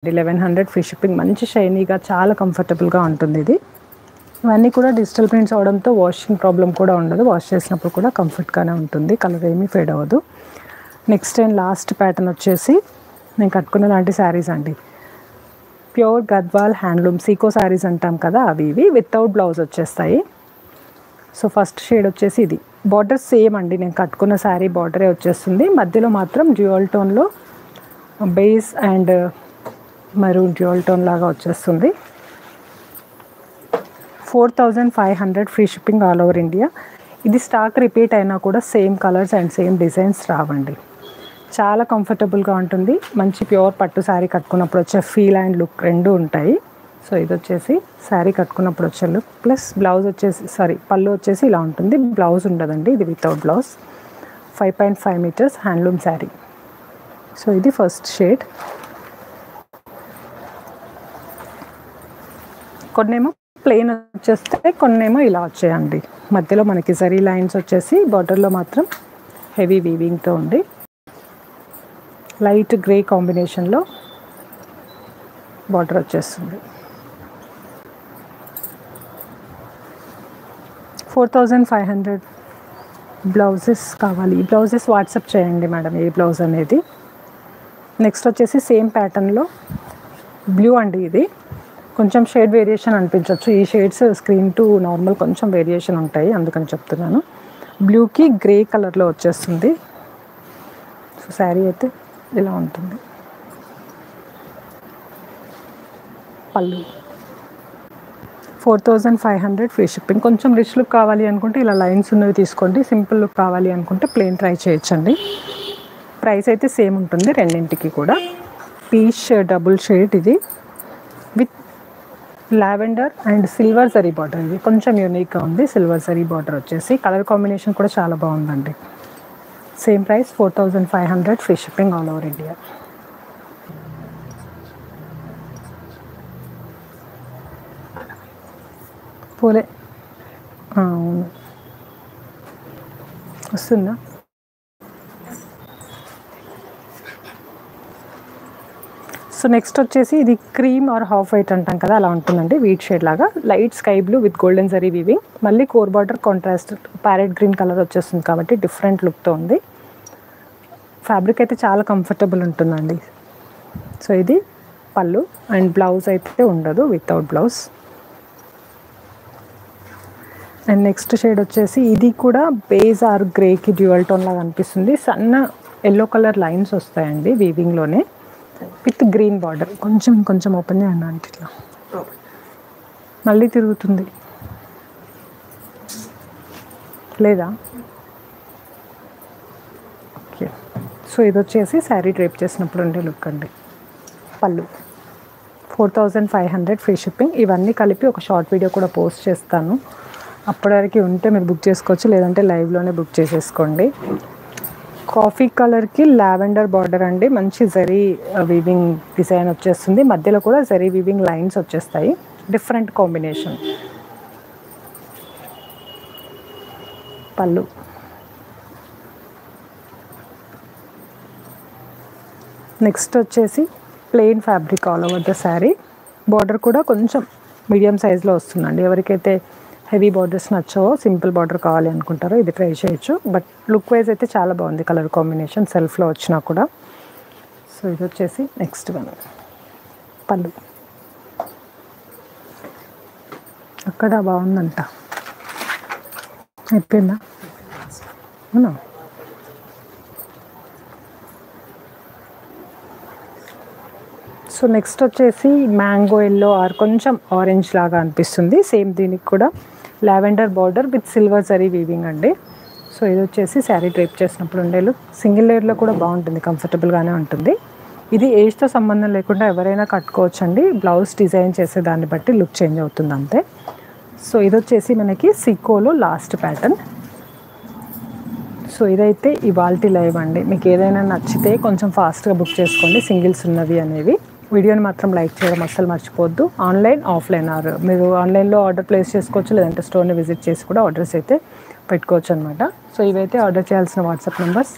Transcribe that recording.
1100 free shipping. మంచి షైనీగా చాలా కంఫర్టబుల్గా ఉంటుంది ఇది. ఇవన్నీ కూడా డిజిటల్ ప్రింట్స్ అవడంతో వాషింగ్ ప్రాబ్లం కూడా ఉండదు. వాష్ చేసినప్పుడు కూడా కంఫర్ట్గానే ఉంటుంది. కలర్ ఏమీ ఫేడ్ అవ్వదు. నెక్స్ట్ అండ్ లాస్ట్ ప్యాటర్న్ వచ్చేసి నేను కట్టుకున్న లాంటి శారీస్ అండి. ప్యూర్ గద్వాల్ హ్యాండ్లూమ్ సీకో శారీస్ అంటాం కదా, అవి ఇవి వితౌట్ బ్లౌజ్ వచ్చేస్తాయి. సో ఫస్ట్ షేడ్ వచ్చేసి ఇది. బార్డర్ సేమ్ అండి, నేను కట్టుకున్న శారీ బార్డరే వచ్చేస్తుంది. మధ్యలో మాత్రం డ్యూయల్ టోన్లో base and maroon dual tone లాగా వచ్చేస్తుంది. 4500 free shipping all over India. ఇది స్టాక్ రిపీట్ అయినా కూడా same colours and same designs రావండి. చాలా కంఫర్టబుల్గా ఉంటుంది. మంచి ప్యూర్ పట్టు శారీ కట్టుకున్నప్పుడు వచ్చే ఫీల్ అండ్ లుక్ రెండు ఉంటాయి. సో ఇది వచ్చేసి శారీ కట్టుకున్నప్పుడు వచ్చే లుక్ ప్లస్ బ్లౌజ్ వచ్చేసి పళ్ళు వచ్చేసి ఇలా ఉంటుంది. బ్లౌజ్ ఉండదండి, ఇది without blouse. 5.5 metres handloom sari. So ఇది ఫస్ట్ షేడ్. కొన్నేమో ప్లెయిన్ వచ్చేస్తే కొన్నేమో ఇలా వచ్చాయండి. మధ్యలో మనకి జరీ లైన్స్ వచ్చేసి బార్డర్లో మాత్రం హెవీ వీవింగ్తో ఉంది. లైట్ గ్రే కాంబినేషన్లో బార్డర్ వచ్చేస్తుంది. 4500 బ్లౌజెస్ కావాలి. ఈ బ్లౌజెస్ వాట్సాప్ చేయండి మేడం, ఏ బ్లౌజ్ అనేది. నెక్స్ట్ వచ్చేసి సేమ్ ప్యాటర్న్లో బ్లూ అండి. ఇది కొంచెం షేడ్ వేరియేషన్ అనిపించవచ్చు. ఈ షేడ్స్ స్క్రీన్ టు నార్మల్ కొంచెం వేరియేషన్ ఉంటాయి, అందుకని చెప్తున్నాను. బ్లూకి గ్రే కలర్లో వచ్చేస్తుంది. సో శారీ అయితే ఇలా ఉంటుంది. పళ్ళు 4500 ఫ్రీ షిప్పింగ్. కొంచెం రిచ్ లుక్ కావాలి అనుకుంటే ఇలా లైన్స్ ఉన్నవి తీసుకోండి. సింపుల్ లుక్ కావాలి అనుకుంటే ప్లెయిన్ ట్రై చేయొచ్చండి. ప్రైస్ అయితే సేమ్ ఉంటుంది రెండింటికి కూడా. పీచ్ డబుల్ షేడ్ ఇది with lavender and silver zari border. ఇది కొంచెం యూనిక్గా ఉంది. సిల్వర్ జరీ బార్డర్ వచ్చేసి కలర్ కాంబినేషన్ కూడా చాలా బాగుందండి. Same price 4500 free shipping all over India. పోలే అవును వస్తుందా? సో నెక్స్ట్ వచ్చేసి ఇది క్రీమ్ ఆర్ హాఫ్ వైట్ అంటాం కదా, అలా ఉంటుందండి. వీట్ షేడ్ లాగా light sky blue with golden zari weaving. మళ్ళీ core border contrast parrot green colour వచ్చేస్తుంది కాబట్టి డిఫరెంట్ లుక్తో ఉంది. ఫ్యాబ్రిక్ అయితే చాలా కంఫర్టబుల్ ఉంటుందండి. సో ఇది పళ్ళు అండ్ బ్లౌజ్ అయితే ఉండదు, without blouse. And next shade వచ్చేసి ఇది కూడా బేస్ ఆర్ గ్రేకి డ్యూయల్ టోన్ లాగా అనిపిస్తుంది. సన్న ఎల్లో కలర్ లైన్స్ వస్తాయండి వీవింగ్లోనే విత్ గ్రీన్ బార్డర్. కొంచెం ఓపెన్ చేయండి అంటే ఇట్లా మళ్ళీ తిరుగుతుంది లేదా? ఓకే. సో ఇది వచ్చేసి శారీ డ్రేప్ చేసినప్పుడు ఉండే లుక్ అండి. పళ్ళు 4500 ఫ్రీ షిప్పింగ్. ఇవన్నీ కలిపి ఒక షార్ట్ వీడియో కూడా పోస్ట్ చేస్తాను. అప్పటివరకు ఉంటే మీరు బుక్ చేసుకోవచ్చు, లేదంటే లైవ్లోనే బుక్ చేసేసుకోండి. కాఫీ కలర్కి లావెండర్ బార్డర్ అండి. మంచి జరీ వీవింగ్ డిజైన్ వచ్చేస్తుంది. మధ్యలో కూడా జరీ వీవింగ్ లైన్స్ వచ్చేస్తాయి. Different combination. పళ్ళు నెక్స్ట్ వచ్చేసి plain fabric all over the sari. Border కూడా కొంచెం మీడియం సైజ్లో వస్తుందండి. ఎవరికైతే హెవీ బార్డర్స్ నచ్చవో, సింపుల్ బార్డర్ కావాలి అనుకుంటారో ఇది ట్రై చేయొచ్చు. బట్ లుక్ వైజ్ అయితే చాలా బాగుంది కలర్ కాంబినేషన్ సెల్ఫ్లో వచ్చినా కూడా. సో ఇది వచ్చేసి నెక్స్ట్ వన్. పళ్ళు అక్కడ బాగుందంట. అయిపోయిందా? అవునా? సో నెక్స్ట్ వచ్చేసి మ్యాంగో ఎల్లో ఆర్ కొంచెం ఆరెంజ్ లాగా అనిపిస్తుంది. సేమ్ దీనికి కూడా lavender border with silver zari weaving అండి. సో ఇది వచ్చేసి శారీ డ్రేప్ చేసినప్పుడు ఉండే లుక్. సింగిల్ లేయర్లో కూడా బాగుంటుంది, కంఫర్టబుల్గానే ఉంటుంది. ఇది ఏజ్తో సంబంధం లేకుండా ఎవరైనా కట్టుకోవచ్చు అండి. బ్లౌజ్ డిజైన్ చేసే దాన్ని బట్టి లుక్ చేంజ్ అవుతుంది అంతే. సో ఇది వచ్చేసి మనకి సికోలో లాస్ట్ ప్యాటర్న్. సో ఇదైతే ఇవాల్టి లైవ్ అండి. మీకు ఏదైనా నచ్చితే కొంచెం ఫాస్ట్గా బుక్ చేసుకోండి, సింగిల్స్ ఉన్నవి అనేవి. వీడియోని మాత్రం లైక్ చేయడం అస్సలు మర్చిపోవద్దు. ఆన్లైన్ ఆఫ్లైన్ మీరు ఆన్లైన్లో ఆర్డర్ ప్లేస్ చేసుకోవచ్చు, లేదంటే స్టోర్ని విజిట్ చేసి కూడా ఆర్డర్స్ అయితే పెట్టుకోవచ్చు అనమాట. సో ఇవైతే ఆర్డర్ చేయాల్సిన వాట్సాప్ నెంబర్స్.